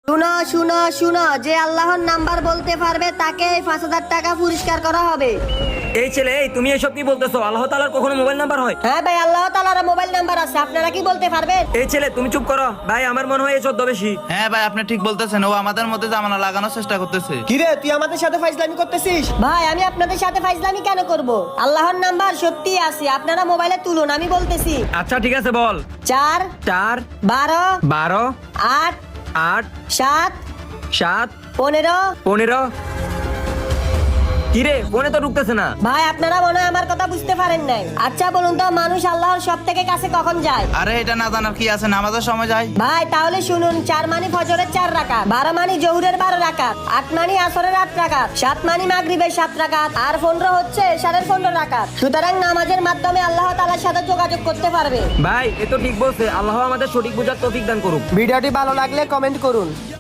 শুনো শুনো শুনো, যে আল্লাহর নাম্বার বলতে পারবে তাকে 5,000 টাকা পুরস্কার করা হবে। এই ছেলে, এই তুমি এসব কি বলতেছো? আল্লাহ তাআলার কখনো মোবাইল নাম্বার হয়? হ্যাঁ ভাই, আল্লাহ তাআলার মোবাইল নাম্বার আছে, আপনারা কি বলতে পারবেন? এই ছেলে, তুমি চুপ করো ভাই। আমার মনে হয় এই চোদ্দ বেশি। হ্যাঁ ভাই, আপনি ঠিক বলতেছেন। ও আমাদের মধ্যে জামানা লাগানোর চেষ্টা করতেছে। কিরে তুই আমাদের সাথে ফাইজলামি করতেছিস? ভাই আমি আপনাদের সাথে ফাইজলামি কেন করব? আল্লাহর নাম্বার সত্যি আছে, আপনারা মোবাইলে তুলুন, আমি বলতেছি। আচ্ছা ঠিক আছে, বল। 4 4 12 12 8 8 7 7 15। 15। কিরে, ফোনে তো ঢুকতেছে না। ভাই আপনারা মনে হয় আমার কথা বুঝতে পারেন নাই। আচ্ছা বলুন তো, মানুষ আল্লাহর সব থেকে কাছে কখন যায়? আরে এটা না জানার কি আছে, নামাজের সময় যায়। ভাই তাহলে শুনুন, 4 মানে ফজরের 4 রাকাত, 12 মানে জোহরের 12 রাকাত, 8 মানে আসরের 8 রাকাত, 7 মানে মাগরিবের 7 রাকাত, আর 15 হচ্ছে এশারের 15 রাকাত। সুতরাং নামাজের মাধ্যমে আল্লাহ তাআলার সাথে যোগাযোগ করতে পারবে। ভাই এ তো ঠিক বলছে। আল্লাহ আমাদের সঠিক বুঝার তৌফিক দান করুক। ভিডিওটি ভালো লাগলে কমেন্ট করুন।